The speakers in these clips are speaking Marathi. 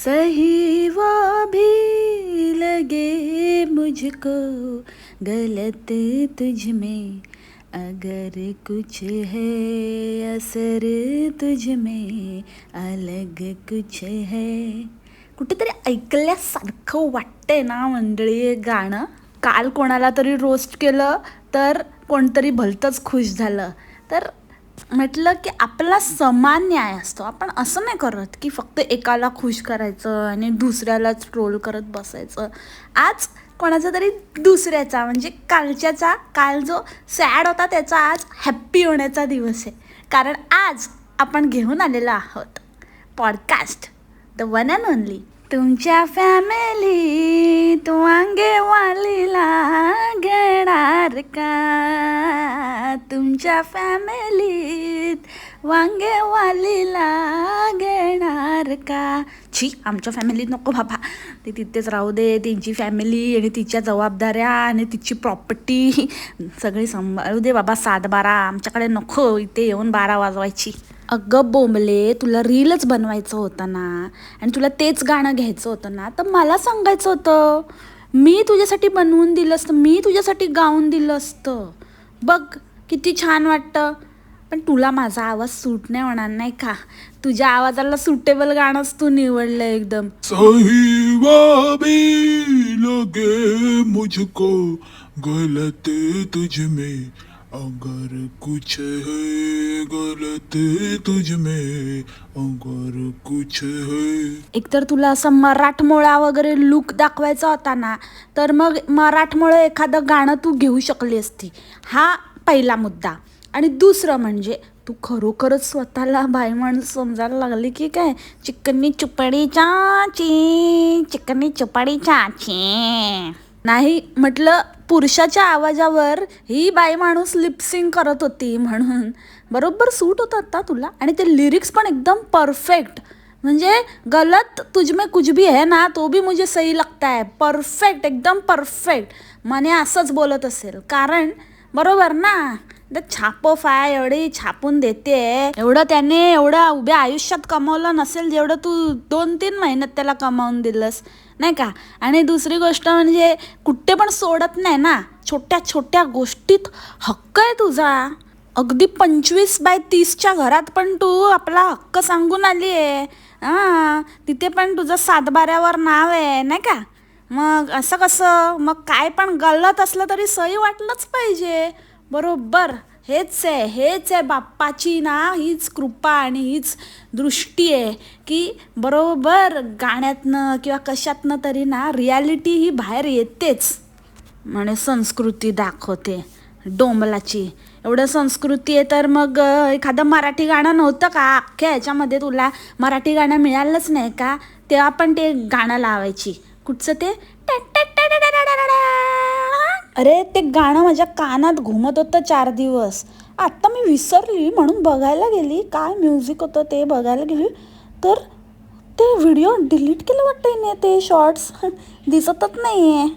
सही वो भी लगे मुझको, गलत तुझ में अगर कुछ है, असर तुझ में अलग कुछ है. कुठेतरी ऐकल्यासारखं वाटतंय ना मंडळी हे गाणं. काल कोणाला तरी रोस्ट केलं तर कोणतरी भलतंच खुश झालं. तर म्हटलं की आपला समान न्याय असतो. आपण असं नाही करत की फक्त एकाला खुश करायचं आणि दुसऱ्यालाच ट्रोल करत बसायचं. आज कोणाचा तरी दुसऱ्याचा म्हणजे कालच्याचा, काल जो सॅड होता त्याचा आज हॅप्पी होण्याचा दिवस आहे. कारण आज आपण घेऊन आलेलो आहोत podcast the one and only. तुमच्या फॅमिलीत वांगेवालीला घेणार का? तुमच्या फॅमिलीत वांगेवालीला घेणार का? छी, आमच्या फॅमिलीत नको बाबा, ते तिथेच राहू दे. त्यांची फॅमिली आणि तिच्या जबाबदाऱ्या आणि तिची प्रॉपर्टी सगळी सांभाळू दे बाबा. 7-12 आमच्याकडे नको इथे येऊन 12 वाजवायची. अगं बोंबले, तुला रीलच बनवायचं होतं ना आणि तुला तेच गाणं घ्यायचं होतं ना, तर मला सांगायचं होतं. मी तुझ्यासाठी बनवून दिलं असतं, मी तुझ्यासाठी गाऊन दिलं असतं. बघ किती छान वाटतं. पण तुला माझा आवाज सूट नाही होणार नाही का? तुझ्या आवाजाला सुटेबल गाणंच तू निवडलं एकदम. सही वो भी लगे मुझको, गलत तुझ में अगर कुछ है, गलत तुझ में अगर कुछ है. एकतर तुला असं मराठमोळा वगैरे लुक दाखवायचा होता ना, तर मग मराठमोळं एखादं गाणं तू घेऊ शकली असती. हा पहिला मुद्दा. आणि दुसरं म्हणजे तू खरोखरच स्वतःला बाई माणूस समजायला लागली की काय? चिकनी चुपडी चाची, चिकनी चुपडी चाची. नाही म्हटलं, पुरुषाच्या आवाजावर ही बाई माणूस लिपसिंग करत होती म्हणून बरोबर सूट होत होता तुला. आणि ते लिरिक्स पण एकदम परफेक्ट. म्हणजे गलत तुझ में कुछ भी है ना, तो भी मुझे सही लगता है. परफेक्ट, एकदम परफेक्ट. मने असंच बोलत असेल कारण बरोबर ना. छापो फाय एवढी छापून देते, एवढं त्याने एवढं उभ्या आयुष्यात कमावलं नसेल जेवढं तू 2-3 महिन्यात त्याला कमावून दिलंस नाही का. आणि दुसरी गोष्ट म्हणजे कुठे पण सोडत नाही ना. छोट्या छोट्या गोष्टीत हक्क आहे तुझा. अगदी 25/30च्या घरात पण तू आपला हक्क सांगून आली आहे. हां, तिथे पण तुझं 7-12वर नाव आहे नाही का. मग असं कसं? मग काय पण गलत असलं तरी सही वाटलंच पाहिजे. बरोबर, हेच आहे बाप्पाची ना हीच कृपा आणि हीच दृष्टी आहे की बरोबर गाण्यातनं किंवा कशातनं तरी ना रियालिटी ही बाहेर येतेच. म्हणे संस्कृती दाखवते डोंबलाची. एवढं संस्कृती आहे तर मग एखादं मराठी गाणं नव्हतं का अख्ख्या ह्याच्यामध्ये? तुला मराठी गाणं मिळालंच नाही का? तेव्हा पण ते गाणं लावायची. कुठचं ते? अरे ते गाणं माझ्या कानात घुमत होतं 4 दिवस. आत्ता मी विसरली म्हणून बघायला गेली काय म्युझिक होतं ते बघायला गेली, तर ते व्हिडिओ डिलीट केलं वाटतं नाही. ते शॉर्ट्स दिसतच नाही आहे.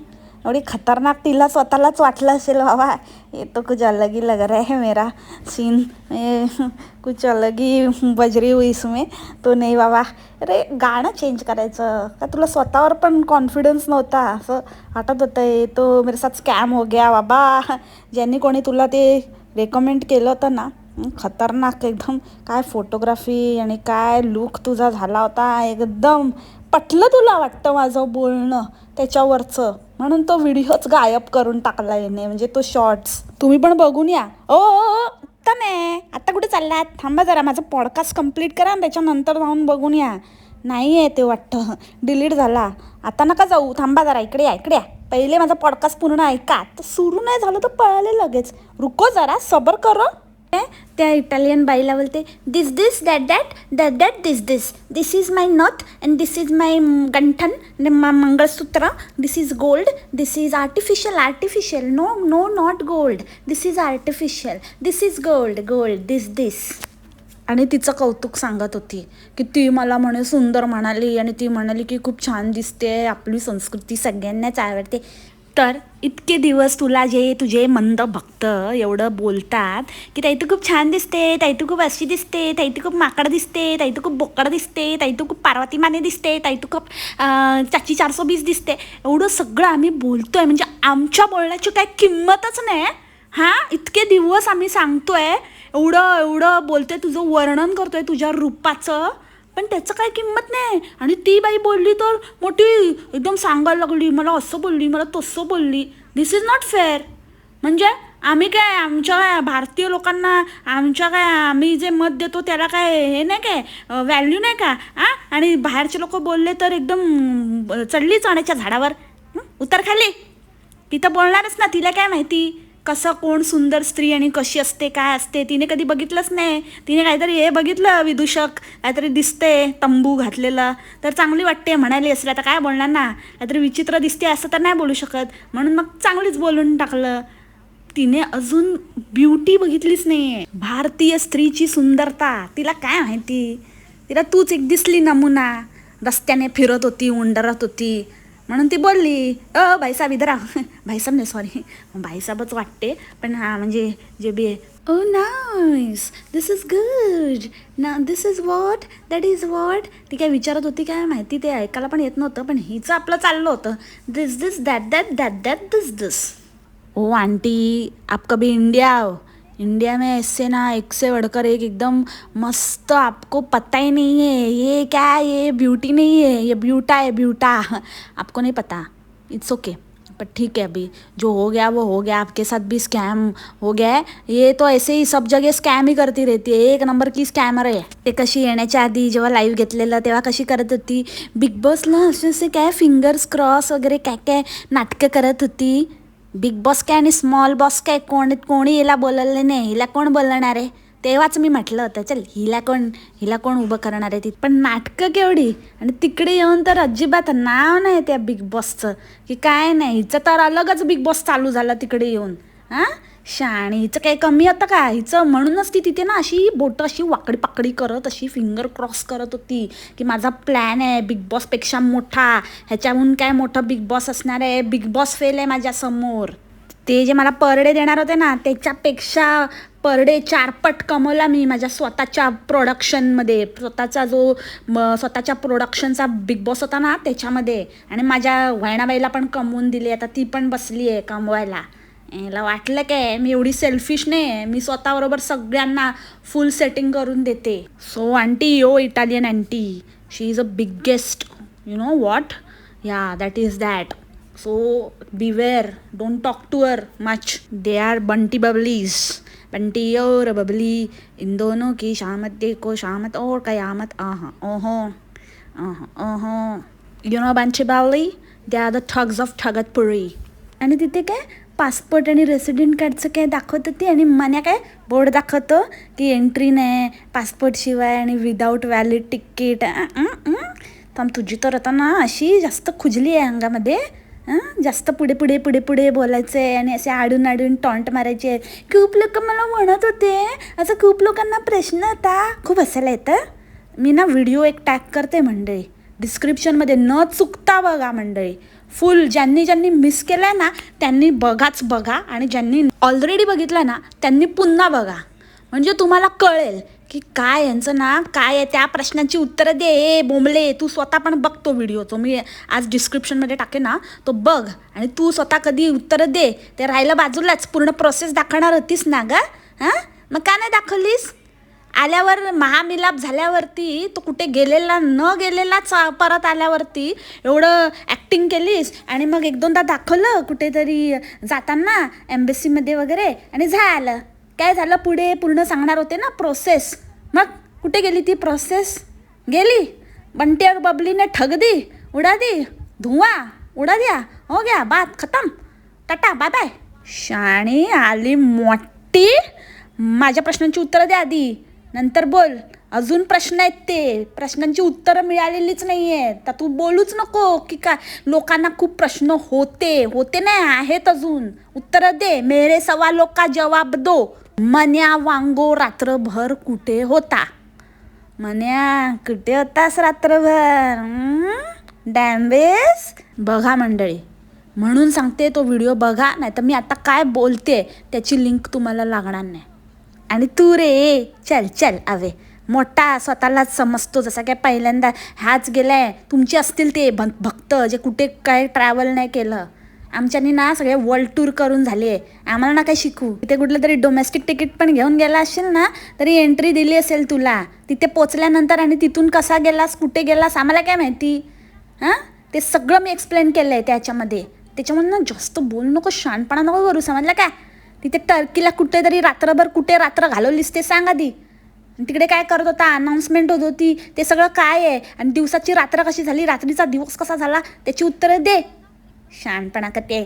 एवढी खतरनाक तिला स्वतःलाच वाटलं असेल बाबा ये तो कुछ अलग ही लग रहा है मेरा सीन, कुछ अलग ही बजरी हुई इसमें तो नाही बाबा. अरे गाणं चेंज करायचं का? तुला स्वतःवर पण कॉन्फिडन्स नव्हता? असं वाटत होतं आहे तो मेरे साथ स्कॅम हो गया बाबा. ज्यांनी कोणी तुला ते रेकमेंड केलं होतं ना, खतरनाक एकदम. काय फोटोग्राफी आणि काय लुक तुझा झाला होता एकदम. पटलं तुला वाटतं माझं बोलणं त्याच्यावरचं, म्हणून तो व्हिडिओच गायब करून टाकला याने, म्हणजे तो शॉर्ट्स. तुम्ही पण बघून या. ओ आता नाही, आता कुठे चाललात? थांबा जरा, माझं पॉडकास्ट कंप्लीट करा आणि त्याच्यानंतर जाऊन बघून या. नाही आहे ते वाटतं डिलीट झाला. आता नका जाऊ, थांबा जरा, इकडे या. पहिले माझा पॉडकास्ट पूर्ण ऐका. तर सुरू नाही झालं तर पळाले लगेच. रुको जरा, सबर करो. त्या इटालियन बाईला बोलते this that that this is my nath and this is my ganthan mangalsutra, this is gold, this is artificial no not gold, this is artificial, this is gold this. आणि तिचं कौतुक सांगत होती की ती मला म्हणे सुंदर म्हणाली आणि ती म्हणाली की खूप छान दिसते, आपली संस्कृती सगळ्यांनाच आवडते. तर इतके दिवस तुला जे तुझे मंद भक्त एवढं बोलतात की ताई तू खूप छान दिसते, ताई तू खूप अशी दिसते, ताई तू खूप माकड दिसते, ताई तू खूप बोकड दिसते, ताई तू खूप पार्वती माने दिसते, ताई तू खूप चाची 420 दिसते, एवढं सगळं आम्ही बोलतोय. म्हणजे आमच्या बोलण्याची काय किंमतच नाही. हां, इतके दिवस आम्ही सांगतोय, एवढं एवढं बोलतोय, तुझं वर्णन करतोय तुझ्या रूपाचं, पण त्याचं काय किंमत नाही. आणि ती बाई बोलली तर मोठी एकदम सांगायला लागली, मला असं बोलली, मला तसं बोलली. दिस इज नॉट फेअर. म्हणजे आम्ही काय आमच्या भारतीय लोकांना आमच्या काय आम्ही जे मत देतो त्याला काय हे नाही काय व्हॅल्यू नाही का? आणि बाहेरचे लोक बोलले तर एकदम चढली चण्याच्या झाडावर. उतर खाली. तिथं बोलणारच ना, तिला काय माहिती कसं कोण सुंदर स्त्री आणि कशी असते काय असते. तिने कधी बघितलंच नाही. तिने काहीतरी हे बघितलं विदूषक काहीतरी दिसते तंबू घातलेलं तर चांगली वाटते म्हणाली असेल. आता काय बोलणार ना, काहीतरी विचित्र दिसते असं तर नाही बोलू शकत. म्हणून मग चांगलीच बोलून टाकलं. तिने अजून ब्युटी बघितलीच नाही आहे, भारतीय स्त्रीची सुंदरता. तिला काय माहिती. तिला तूच एक दिसली नमुना, रस्त्याने फिरत होती, उंडरत होती म्हणून ती बोलली भाईसाहेब इधर आ. भाईसाहेब नाही, सॉरी, भाईसाहेबच वाटते पण हां म्हणजे जे बी आहे. Oh nice, this is good ना, this is what, that is what. ती काय विचारत होती काय माहिती, ते ऐकायला पण येत नव्हतं, पण हिचं आपलं चाललं होतं this this that that that that this this. ओ आंटी, आप कभी इंडिया आओ. इंडिया में ऐसे ना एक से बढ़कर एक एकदम मस्त, आपको पता ही नहीं है ये क्या है, ये ब्यूटी नहीं है, ये ब्यूटा है, ब्यूटा. आपको नहीं पता, इट्स ओके. पर ठीक है, अभी जो हो गया वो हो गया. आपके साथ भी स्कैम हो गया है. ये तो ऐसे ही सब जगह स्कॅम ही करती रहती है, एक नंबर की स्कॅमर आहे. ते कशी येण्याच्या आधी जेव्हा लाईव्ह घेतलेलं तेव्हा कशी करत होती बिग बॉसला असे काय फिंगर्स क्रॉस वगैरे काय काय नाटकं करत होती. बिग बॉस काय आणि स्मॉल बॉस काय कोणी हिला बोलवलं नाही. हिला कोण बोलणार आहे. तेव्हाच मी म्हटलं होतं चल हिला कोण उभं करणार आहे. ती पण नाटकं केवढी. आणि तिकडे येऊन तर अजिबात नाव नाही त्या बिग बॉसचं की काय नाही. हिचं तर अलगच बिग बॉस चालू झालं तिकडे येऊन. शाणी, हिचं काही कमी होतं का. हिचं म्हणूनच ती तिथे ना अशी बोटं अशी वाकडी पाकडी करत अशी फिंगर क्रॉस करत होती की माझा प्लॅन आहे बिग बॉसपेक्षा मोठा, ह्याच्याहून काय मोठं बिग बॉस असणार आहे. बिग बॉस फेल आहे माझ्यासमोर. ते जे मला पर डे देणार होते ना त्याच्यापेक्षा पर डे 4 पट कमवला मी माझ्या स्वतःच्या प्रोडक्शनमध्ये. स्वतःच्या प्रोडक्शनचा बिग बॉस होता ना त्याच्यामध्ये. आणि माझ्या वैणाबाईला पण कमवून दिली. आता ती पण बसली आहे कमवायला. याला वाटलं काय मी एवढी सेल्फिश नाही आहे. मी स्वतःबरोबर सगळ्यांना फुल सेटिंग करून देते. So aunty, yo Italian aunty, she is a biggest, you know what, yeah that is that. So beware, don't talk to her much. They are Bunty Bablis. Bunty और बबली, इन दोनों की शामत देखो शामत और कयामत. ओहो ओहो. You know Bunty Babli, they are the thugs of Thugatpuri. आणि तिथे काय पासपोर्ट आणि रेसिडेंट कार्डचं काय दाखवत होती आणि मन्या काय बोर्ड दाखवतो की एंट्री नाही पासपोर्ट शिवाय आणि विदाऊट व्हॅलिड तिकीट. तर तुझी तर आता ना अशी जास्त खुजली आहे अंगामध्ये. जास्त पुढे बोलायचं आहे आणि असे आडून टॉन्ट मारायचे आहे. खूप लोक मला म्हणत होते असं, खूप लोकांना प्रश्न होता. खूप हसायला येतं. मी ना व्हिडिओ एक टॅग करते मंडळी डिस्क्रिप्शनमध्ये, न चुकता बघा मंडळी. फुल ज्यांनी मिस केलं आहे ना त्यांनी बघा आणि ज्यांनी ऑलरेडी बघितलं ना त्यांनी पुन्हा बघा. म्हणजे तुम्हाला कळेल की काय यांचं ना काय आहे. त्या प्रश्नांची उत्तरं दे बोंबले. तू स्वतः पण बघ तो व्हिडिओ, तो मी आज डिस्क्रिप्शनमध्ये टाके ना, तो बघ आणि तू स्वतः कधी उत्तरं दे. ते राहिलं बाजूलाच, पूर्ण प्रोसेस दाखवणार होतीस ना गं. मग का नाही दाखवलीस. आल्यावर महामिलाप झाल्यावरती तो कुठे गेलेला न गेलेलाच परत आल्यावरती एवढं ॲक्टिंग केलीस आणि मग 1-2दा दाखवलं कुठेतरी जाताना एम्बेसीमध्ये वगैरे आणि झालं. काय झालं पुढे पूर्ण सांगणार होते ना प्रोसेस. मग कुठे गेली ती प्रोसेस. गेली बंटी और बबली ने ठग दी, उडा दी, धुआं उडा दिया, हो गया बात खतम, टाटा बाय बाय. शाणी आली मोठी. माझ्या प्रश्नांची उत्तरं द्या आधी, नंतर बोल. अजून प्रश्न आहेत ते प्रश्नांची उत्तरं मिळालेलीच नाही आहेत. तर तू बोलूच नको की काय लोकांना खूप प्रश्न होते नाही आहेत अजून. उत्तरं दे. मेरे सवालों का जवाब दो. मन्या वांगो रात्रभर कुठे होता. मन्या कुठे होतास रात्रभर. डॅम्बेस. बघा मंडळी म्हणून सांगते तो व्हिडिओ बघा, नाही तर मी आता काय बोलते त्याची लिंक तुम्हाला लागणार नाही. आणि तू रे चल चल अवे मोठा स्वतःलाच समजतो, जसा काय पहिल्यांदा ह्याच गेलाय. तुमचे असतील ते भक्त जे कुठे काय ट्रॅव्हल नाही केलं. आमच्यानी ना सगळे वर्ल्ड टूर करून झाले, आम्हाला ना काय शिकू. तिथे कुठलं तरी डोमेस्टिक तिकीट पण घेऊन गेला असेल ना तरी एंट्री दिली असेल तुला तिथे पोचल्यानंतर, आणि तिथून कसा गेलास कुठे गेलास आम्हाला काय माहिती. हां ते सगळं मी एक्सप्लेन केलं आहे त्याच्यामध्ये. त्याच्यामुळे ना जास्त बोल नको, शहाणपणा नको करू, समजलं काय. तिथे टर्कीला कुठेतरी रात्रभर कुठे रात्र घालवलीस ते सांग आधी. तिकडे काय करत होता, अनाऊन्समेंट होत होती, ते सगळं काय आहे, आणि दिवसाची रात्र कशी झाली, रात्रीचा दिवस कसा झाला, त्याची उत्तरं दे. शहाणपणा करते.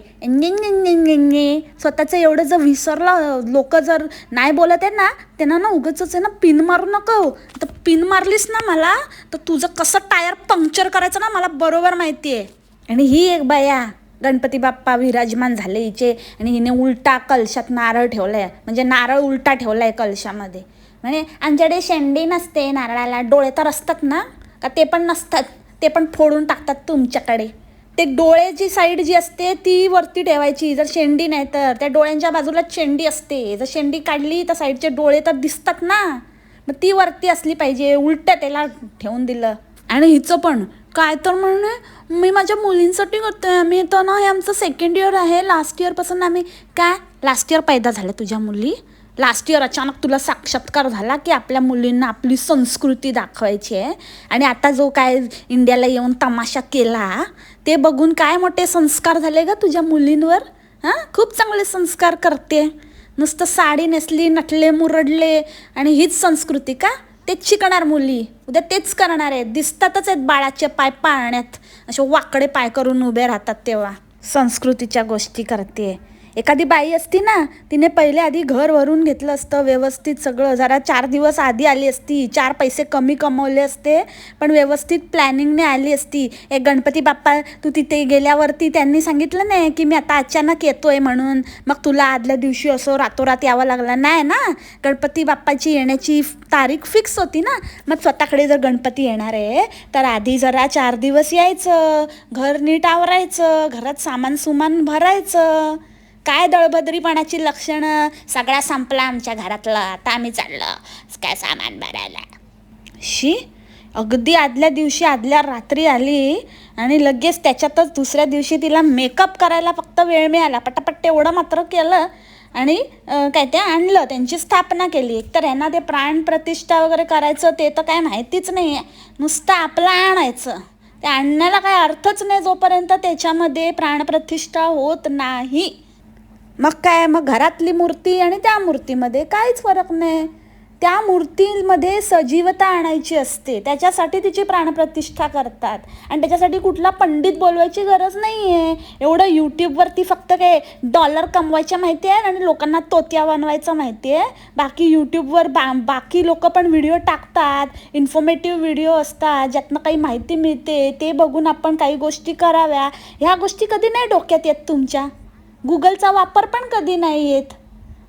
स्वतःचं एवढं जर विसरलं, लोक जर नाही बोलत आहे ना त्यांना ना उगाच आहे ना पिन मारू नको. तर पिन मारलीस ना मला तर तुझं कसं टायर पंक्चर करायचं ना मला बरोबर माहिती आहे. आणि ही एक बाया गणपती बाप्पा विराजमान झाले हिचे, आणि हिने उलटा कलशात नारळ ठेवलाय, म्हणजे नारळ उलटा ठेवलाय कलशामध्ये. म्हणजे आमच्याकडे शेंडी नसते नारळाला, डोळे तर असतात ना का ते पण नसतात, ते पण फोडून टाकतात तुमच्याकडे. ते डोळ्याची साईड जी असते ती वरती ठेवायची, जर शेंडी नाही तर त्या डोळ्यांच्या बाजूलाच शेंडी असते. जर शेंडी काढली तर साईडचे डोळे तर दिसतात ना, मग ती वरती असली पाहिजे, उलटं त्याला ठेवून दिलं. आणि हिचं पण काय तर म्हणणे मी माझ्या मुलींसाठी करते, आम्ही तर ना हे आमचं सेकंड इयर आहे, लास्ट इयरपासून आम्ही. काय लास्ट इयर पैदा झाल्या तुझ्या मुली? लास्ट इयर अचानक तुला साक्षात्कार झाला की आपल्या मुलींना आपली संस्कृती दाखवायची आहे, आणि आता जो काय इंडियाला येऊन तमाशा केला ते बघून काय मोठे संस्कार झाले ग तुझ्या मुलींवर. हां खूप चांगले संस्कार करते, नुसतं साडी नेसली नटले मुरडले आणि हीच संस्कृती का? तेच शिकणार मुली, उद्या तेच करणार आहेत. दिसतातच आहेत बाळाचे पाय पाळण्यात असे वाकडे पाय करून उभे राहतात तेव्हा. संस्कृतीच्या गोष्टी करते. एखादी बाई असती ना तिने पहिले आधी घर भरून घेतलं असतं व्यवस्थित सगळं, जरा 4 दिवस आधी आली असती, 4 पैसे कमी कमवले असते पण व्यवस्थित प्लॅनिंगने आली असती. एक गणपती बाप्पा तू तिथे गेल्यावरती त्यांनी सांगितलं नाही की मी आता अचानक येतोय म्हणून, मग तुला आदल्या दिवशी असं रातोरात यावं लागलं नाही ना. गणपती बाप्पाची येण्याची तारीख फिक्स होती ना, मग स्वतःकडे जर गणपती येणार आहे तर आधी जरा 4 दिवस यायचं, घर नीट आवरायचं, घरात सामान सुमान भरायचं. काय दळभद्रीपणाची लक्षणं, सगळा संपला आमच्या घरातलं, आता आम्ही चाललो काय सामान भरायला. शी अगदी आदल्या दिवशी आदल्या रात्री आली आणि लगेच त्याच्यातच दुसऱ्या दिवशी तिला मेकअप करायला फक्त वेळ मिळाला, पटापट एवढं मात्र केलं आणि काय ते आणलं, त्यांची स्थापना केली. एकतर यांना ते प्राणप्रतिष्ठा वगैरे करायचं ते तर काय माहितीच नाही आहे, नुसतं आपलं आणायचं. ते आणण्याला काय अर्थच नाही जोपर्यंत त्याच्यामध्ये प्राणप्रतिष्ठा होत नाही. मग काय, मग घरातली मूर्ती आणि त्या मूर्तीमध्ये काहीच फरक नाही. त्या मूर्तीमध्ये सजीवता आणायची असते, त्याच्यासाठी तिची प्राणप्रतिष्ठा करतात. आणि त्याच्यासाठी कुठला पंडित बोलवायची गरज नाही आहे. एवढं यूट्यूबवरती फक्त काय डॉलर कमवायच्या माहिती आहे आणि लोकांना तोत्या बनवायचं माहिती आहे. बाकी यूट्यूबवर बाकी लोक पण व्हिडिओ टाकतात, इन्फॉर्मेटिव्ह व्हिडिओ असतात ज्यातनं काही माहिती मिळते, ते बघून आपण काही गोष्टी कराव्या. ह्या गोष्टी कधी नाही डोक्यात येत तुमच्या. गुगलचा वापर पण कधी नाही येत,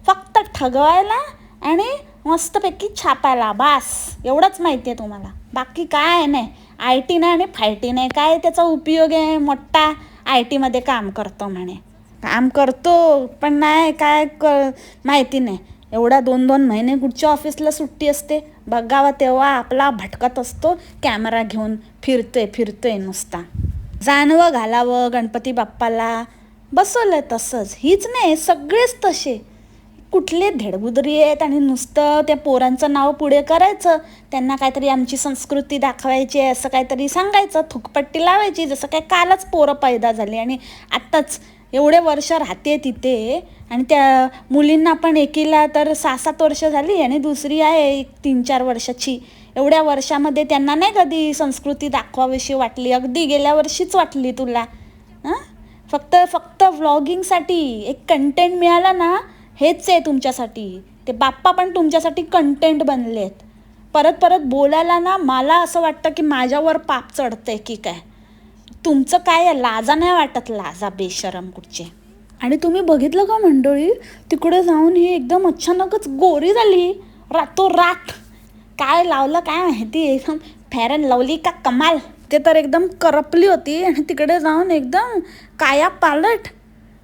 फक्त ठगवायला आणि मस्तपैकी छापायला, बास एवढंच माहिती आहे तुम्हाला. बाकी काय नाही. IT नाही आणि फायटी नाही, काय त्याचा उपयोग आहे. मोठा IT मध्ये काम करतो म्हणे, काम करतो पण नाही काय माहिती नाही. एवढा 2-2 महिने कुठच्या ऑफिसला सुट्टी असते, बघावा तेव्हा आपला भटकत असतो, कॅमेरा घेऊन फिरतोय नुसता. जानवं घालावं गणपती बाप्पाला, बसवलं तसंच. हीच नाही सगळेच तसे, कुठले धेडबुदरी आहेत आणि नुसतं त्या पोरांचं नाव पुढे करायचं, त्यांना काहीतरी आमची संस्कृती दाखवायची आहे असं काहीतरी सांगायचं, थुकपट्टी लावायची. जसं काय कालच पोरं पैदा झाली आणि आत्ताच एवढे वर्ष राहते तिथे, आणि त्या मुलींना पण एकीला तर 6-7 वर्ष झाली आणि दुसरी आहे 3-4 वर्षाची. एवढ्या वर्षामध्ये त्यांना नाही कधी संस्कृती दाखवावीशी वाटली? अगदी गेल्या वर्षीच वाटली तुला. फक्त व्लॉगिंगसाठी एक कंटेंट मिळाला ना, हेच आहे तुमच्यासाठी. ते बाप्पा पण तुमच्यासाठी कंटेंट बनलेत. परत बोलायला ना मला असं वाटतं की माझ्यावर पाप चढतंय की काय. तुमचं काय आहे, लाजा नाही वाटत? लाजा बेशरम कुठचे. आणि तुम्ही बघितलं का मंडळी, तिकडे जाऊन ही एकदम अचानकच गोरी झाली रातोरात. काय लावलं काय माहिती, एकदम फेअर अँड लवली का कमाल. इथे तर एकदम करपली होती आणि तिकडे जाऊन एकदम काया पालट.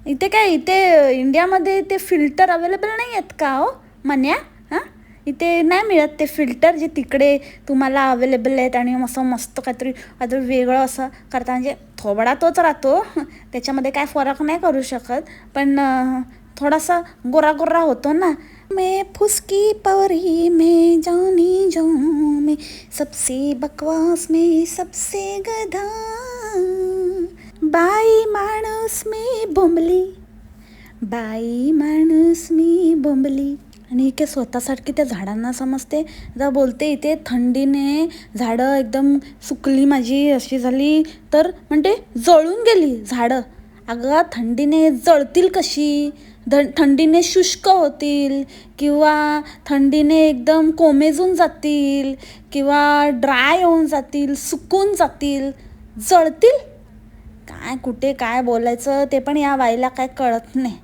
इथे काय, इथे इंडियामध्ये ते फिल्टर अवेलेबल नाही आहेत का हो मन्या? हां, इथे नाही मिळत ते फिल्टर जे तिकडे तुम्हाला अवेलेबल आहेत आणि असं मस्त काहीतरी काहीतरी वेगळं असं करता. म्हणजे थोबडा तोच राहतो, त्याच्यामध्ये काय फरक नाही करू शकत, पण थोडासा गोरा गोरा होतो ना. मैं फुसकी पवरी में जानी जाऊं, मैं सबसे बकवास में सबसे गधा, बाई माणूस मी बोंबली, बाई माणूस मी बोंबली. आणि इथे स्वतःसाठी त्या झाडांना समजते. जर बोलते इथे थंडीने झाडं एकदम सुकली माझी अशी झाली, तर म्हणते जळून गेली झाडं. अगं थंडीने जळतील कशी? थंडीने शुष्क होतील, किंवा थंडीने एकदम कोमेजून जातील, किंवा ड्राय होऊन जातील, सुकून जातील, जळतील. काय कुठे काय बोलायचं ते पण या बाईला काय कळत नाही.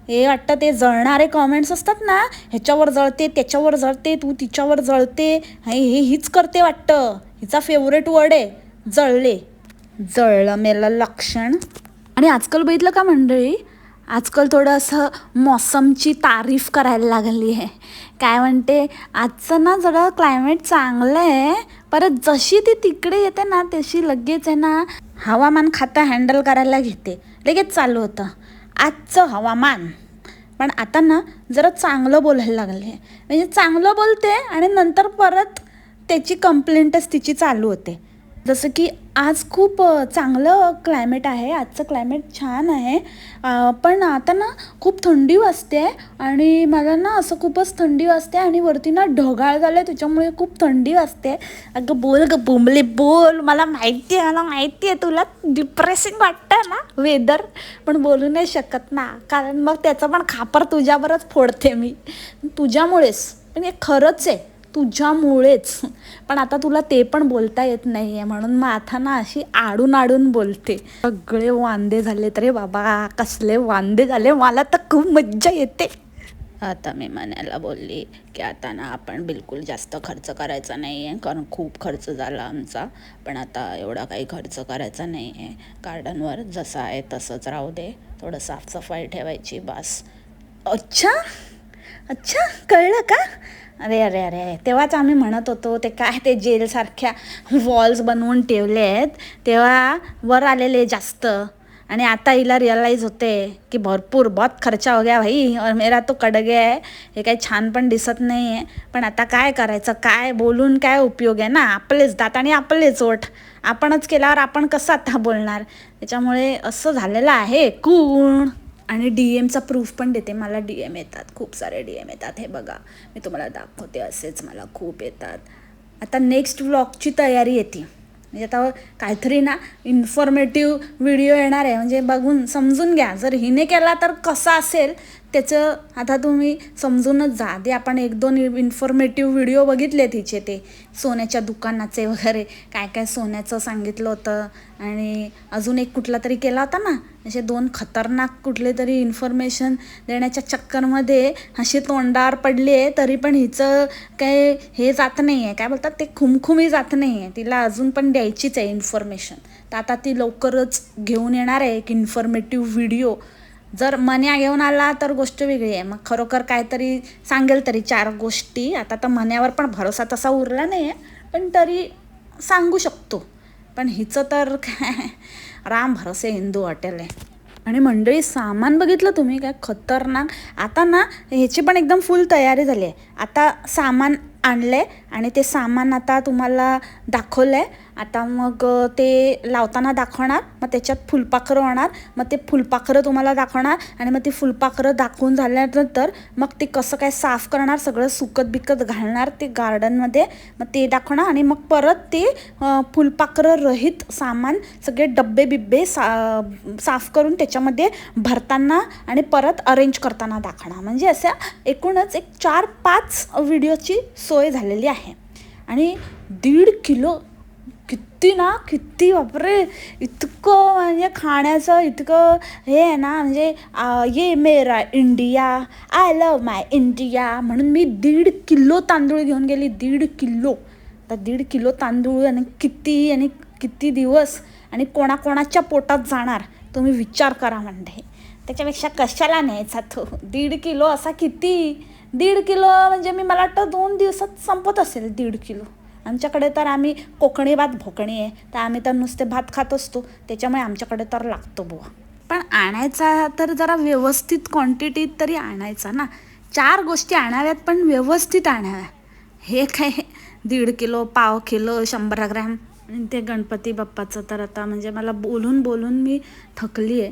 हे वाटतं ते जळणारे कॉमेंट्स असतात ना, ह्याच्यावर जळते, त्याच्यावर जळते, तू तिच्यावर जळते, हीच करते वाटतं. हिचा फेवरेट वर्ड आहे जळले. जळलं मेलं लक्षण. आणि आजकाल बघितलं का मंडळी, आजकाल थोडं असं मौसमची तारीफ करायला लागली आहे. काय म्हणते, आजचं ना जरा क्लायमेट चांगलं आहे, परत जशी ती तिकडे येते ना तशी लगेच आहे ना हवामान खातं हँडल करायला घेते. लगेच चालू होतं आजचं हवामान. पण आता ना जरा चांगलं बोलायला लागले, म्हणजे चांगलं बोलते आणि नंतर परत त्याची कंप्लेंटच तिची चालू होते. जसं की आज खूप चांगलं क्लायमेट आहे, आजचं क्लायमेट छान आहे, पण आता ना खूप थंडी वाजते आणि मला ना असं खूपच थंडी वाजते आणि वरती ना ढगाळ झालं आहे, त्याच्यामुळे खूप थंडी वाजते. अगं बोल ग बोंबले बोल, मला माहिती आहे तुला डिप्रेसिंग वाटतं ना वेदर, पण बोलू नाही शकत ना, कारण मग त्याचं पण खापर तुझ्यावरच फोडते मी, तुझ्यामुळेच. पण हे खरंच आहे, तुझ्यामुळेच. पण आता तुला ते पण बोलता येत नाही आहे, म्हणून मग आता ना अशी आडून बोलते. सगळे वांदे झाले रे बाबा, कसले वांदे झाले, मला तर खूप मज्जा येते. आता मी मनाला बोलली की आता ना आपण बिलकुल जास्त खर्च करायचा नाही आहे, कारण खूप खर्च झाला आमचा. पण आता एवढा काही खर्च करायचा नाही आहे, गार्डनवर जसं आहे तसंच राहू दे, थोडं साफसफाई ठेवायची बस. अच्छा कळलं का? अरे तेव्हाच आम्ही म्हणत होतो ते काय ते जेलसारख्या वॉल्स बनवून ठेवले आहेत तेव्हा वर आलेले जास्त, आणि आता हिला रिअलाईज होते की भरपूर बहुत खर्चा हो गया भाई और मेरा तो कट गया है, हे काही छान पण दिसत नाही आहे. पण आता काय करायचं, काय बोलून काय उपयोग आहे ना, आपलेच दात आणि आपलेच ओठ, आपणच केल्यावर आपण कसं आता बोलणार. त्याच्यामुळे असं झालेलं आहे एकूण. आणि DM चा प्रूफ पण देते, मला DM येतात, खूप सारे DM येतात. हे बघा मी तुम्हाला दाखवते, असेच मला खूप येतात. आता नेक्स्ट व्लॉगची तयारी येते, म्हणजे आता काहीतरी ना इन्फॉर्मेटिव्ह व्हिडिओ येणार आहे, म्हणजे बघून समजून घ्या. जर हिने केला तर कसा असेल त्याचं आता तुम्ही समजूनच जा. आधी आपण 1-2 इन्फॉर्मेटिव्ह व्हिडिओ बघितले तिचे, ते सोन्याच्या दुकानाचे वगैरे, काय काय सोन्याचं सांगितलं होतं, आणि अजून एक कुठला तरी केला होता ना, असे 2 खतरनाक कुठले तरी इन्फॉर्मेशन देण्याच्या चक्करमध्ये अशी तोंडावर पडली आहे, तरी पण हिचं काय हे जात नाही आहे, काय बोलतात ते खुमखुमी जात नाही आहे, तिला अजून पण द्यायचीच आहे इन्फॉर्मेशन. तर आता ती लवकरच घेऊन येणार आहे एक इन्फॉर्मेटिव्ह व्हिडिओ. जर मन्या घेऊन आला तर गोष्ट वेगळी आहे, मग खरोखर काहीतरी सांगेल तरी 4 गोष्टी. आता तर मन्यावर पण भरोसा तसा उरला नाही आहे, पण तरी सांगू शकतो. पण हिचं तर काय राम भरोसे हिंदू हॉटेल आहे. आणि मंडळी सामान बघितलं तुम्ही, काय खतरनाक. आता ना ह्याची पण एकदम फुल तयारी झाली आहे. आता सामान आणलं आहे आणि ते सामान आता तुम्हाला दाखवलं आहे. आता मग ते लावताना दाखवणार, मग त्याच्यात फुलपाखरं होणार, मग ते फुलपाखरं तुम्हाला दाखवणार, आणि मग ते फुलपाखरं दाखवून झाल्यानंतर मग ते कसं काय साफ करणार, सगळं सुकत बिकत घालणार ते गार्डनमध्ये, मग ते दाखवणार. आणि मग परत ते फुलपाखरं रहित सामान सगळे डब्बे बिब्बे साफ करून त्याच्यामध्ये भरताना आणि परत अरेंज करताना दाखवणार. म्हणजे अशा एकूणच एक 4-5 व्हिडिओची सोय झालेली आहे. आणि 1.5 किलो किती बापरे, इतकं म्हणजे खाण्याचं इतकं हे आहे ना, म्हणजे ये मेरा India, I love my India म्हणून मी 1.5 किलो तांदूळ घेऊन गेली. 1.5 किलो. आता 1.5 किलो तांदूळ आणि किती दिवस आणि कोणाकोणाच्या पोटात जाणार तुम्ही विचार करा. म्हणजे त्याच्यापेक्षा कशाला न्यायचा तो 1.5 किलो असा किती 1.5 किलो म्हणजे मला वाटतं 2 दिवसात संपत असेल 1.5 किलो. आमच्याकडे तर आम्ही कोकणी भात भोकणी आहे तर आम्ही तर नुसते भात खात असतो त्याच्यामुळे आमच्याकडे तर लागतो बुवा. पण आणायचा तर जरा व्यवस्थित क्वांटिटीत तरी आणायचा ना. 4 गोष्टी आणाव्यात पण व्यवस्थित आणाव्या. हे काय 1.5 किलो 1/2 किलो 100 ग्रॅम. ते गणपती बाप्पाचं तर आता म्हणजे मला बोलून बोलून मी थकली आहे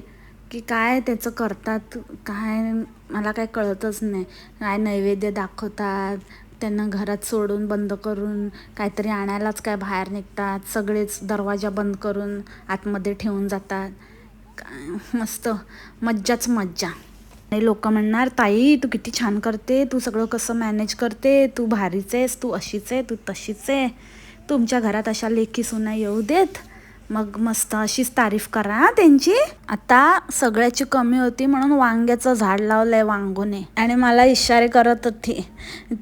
की काय त्याचं करतात काय मला काय कळतच नाही. काय नैवेद्य दाखवतात त्यांना घरात सोडून बंद करून काहीतरी आणायलाच काय बाहेर निघतात. सगळेच दरवाजा बंद करून आतमध्ये ठेवून जातात. काय मस्त मज्जाच मज्जा. आणि लोक म्हणणार ताई तू किती छान करते, तू सगळं कसं मॅनेज करते, तू भारीच आहेस, तू अशीच आहे, तू तशीच आहे. तुमच्या घरात अशा लेकी सुना येऊ देत मग मस्त अशीच तारीफ करा त्यांची. आता सगळ्याची कमी होती म्हणून वांग्याचं झाड लावलंय वांगोने आणि मला इशारे करत होती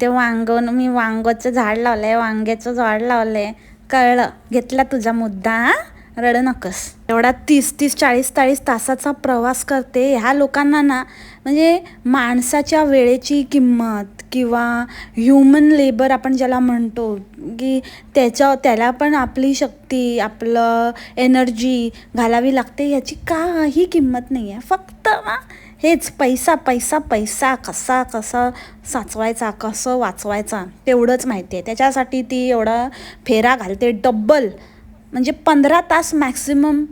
ते वांगोन. मी वांग्याचं झाड लावलंय वांग्याचं झाड लावलंय. कळलं घेतला तुझा मुद्दा. रडू नकोस. एवढा 30-40 तासाचा प्रवास करते. ह्या लोकांना ना म्हणजे माणसाच्या वेळेची किंमत किंवा ह्युमन लेबर आपण ज्याला म्हणतो की त्याला पण आपली शक्ती आपलं एनर्जी घालावी लागते याची काही किंमत नाही आहे. फक्त ना हेच पैसा पैसा पैसा कसा साचवायचा कसं वाचवायचा तेवढंच माहिती आहे. त्याच्यासाठी ती एवढा फेरा घालते डब्बल. म्हणजे 15 तास मॅक्सिमम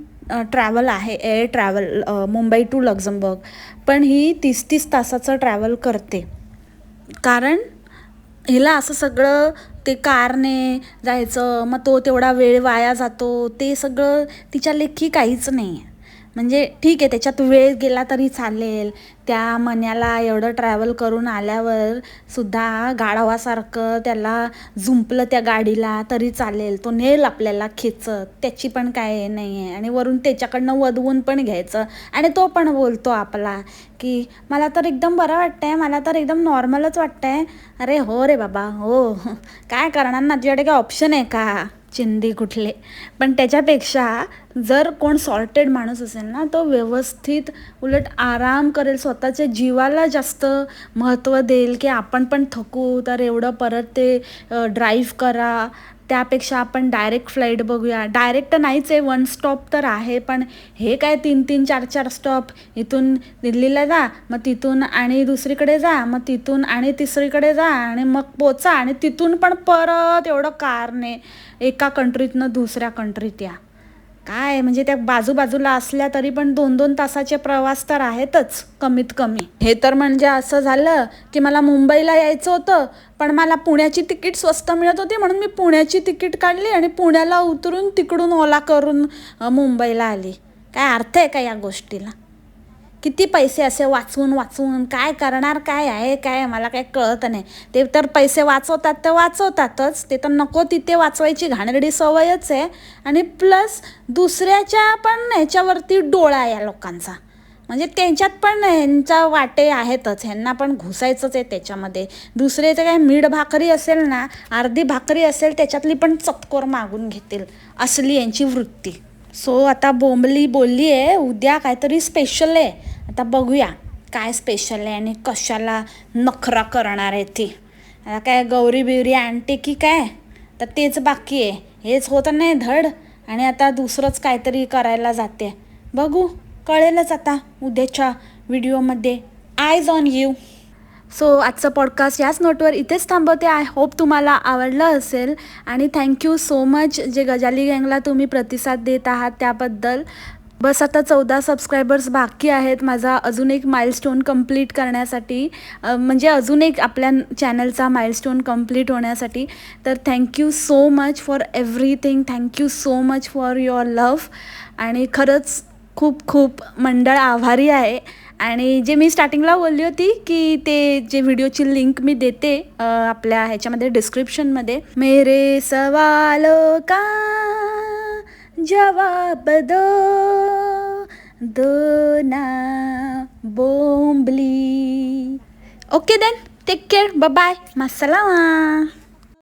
ट्रॅव्हल आहे air travel Mumbai to Luxembourg. पण ही 30 तासाचं ट्रॅव्हल करते कारण हिला असं सगळं ते कारने जायचं मग तो तेवढा वेळ वाया जातो. ते सगळं तिच्या लेखी काहीच नाही आहे. म्हणजे ठीक आहे त्याच्यात वेळ गेला तरी चालेल. त्या मन्याला एवढं ट्रॅव्हल करून आल्यावर सुद्धा गाढवासारखं त्याला झुंपलं त्या गाडीला तरी चालेल. तो नेल आपल्याला खेचत त्याची पण काय नाही आहे. आणि वरून त्याच्याकडनं वदवून पण घ्यायचं आणि तो पण बोलतो आपला की मला तर एकदम बरं वाटतं आहे, मला तर एकदम नॉर्मलच वाटतं आहे. अरे हो रे बाबा हो काय करणार ना तुझ्याकडे काय ऑप्शन आहे का चिंदी कुठले. पण त्याच्यापेक्षा जर कोण सॉर्टेड माणूस असेल ना तो व्यवस्थित उलट आराम करेल. स्वतःच्या जीवाला जास्त महत्त्व देईल की आपण पण थकू तर एवढं परत ते ड्राईव्ह करा. त्यापेक्षा आपण डायरेक्ट फ्लाईट बघूया. डायरेक्ट नाहीच आहे 1 स्टॉप तर आहे पण हे काय 3-3 4-4 स्टॉप. इथून दिल्लीला जा मग तिथून आणि दुसरीकडे जा मग तिथून आणि तिसरीकडे जा आणि मग पोचा आणि तिथून पण परत एवढं कारने एका कंट्रीतनं दुसऱ्या कंट्रीत या. काय म्हणजे त्या बाजूबाजूला असल्या तरी पण 2-2 तासाचे प्रवास तर आहेतच कमीत कमी. हे तर म्हणजे असं झालं की मला मुंबईला यायचं होतं पण मला पुण्याची तिकीट स्वस्त मिळत होती म्हणून मी पुण्याची तिकीट काढली आणि पुण्याला उतरून तिकडून ओला करून मुंबईला आली. काय अर्थ आहे का या गोष्टीला. किती पैसे असे वाचवून काय करणार काय आहे काय मला काय कळत नाही. ते तर पैसे वाचवतात तर वाचवतातच. ते तर नको तिथे वाचवायची घाणेरडी सवयच आहे. आणि प्लस दुसऱ्याच्या पण ह्याच्यावरती डोळा या लोकांचा. म्हणजे त्यांच्यात पण ह्यांचा वाटे आहेतच. ह्यांना पण घुसायचंच आहे त्याच्यामध्ये. दुसऱ्याचं काय मीठ भाकरी असेल ना अर्धी भाकरी असेल त्याच्यातली पण चतकोर मागून घेतील. असली यांची वृत्ती. सो आता बोलली आहे उद्या काहीतरी स्पेशल आहे. आता बघूया काय स्पेशल आहे आणि कशाला नखरा करणार आहे ती. आता काय गौरी बिवरी आणते की काय तर तेच बाकी आहे. हेच होतं नाही धड आणि आता दुसरंच काहीतरी करायला जाते. बघू कळेलच आता उद्याच्या व्हिडिओमध्ये. आयज ऑन यू. सो आजचं पॉडकास्ट याच नोटवर इथेच थांबवते. आय होप तुम्हाला आवडलं असेल आणि थँक्यू सो मच जे गजाली गँगला तुम्ही प्रतिसाद देत आहात त्याबद्दल. बस आता 14 सबस्क्रायबर्स बाकी आहेत माझा अजून एक माइलस्टोन कंप्लीट करण्यासाठी. म्हणजे अजून एक आपल्या चॅनलचा माइलस्टोन कंप्लीट होण्यासाठी. तर thank you so much for everything. Thank you so much for your love. आणि खरंच खूप खूप मंडळ आभारी आहे. आणि जे मी स्टार्टिंगला बोलली होती की ते जे व्हिडिओची लिंक मी देते आपल्या ह्याच्यामध्ये डिस्क्रिप्शनमध्ये. मेरे सवालों का जवाब दो ना बोंबली. Okay then take care bye bye. मस्सलामा.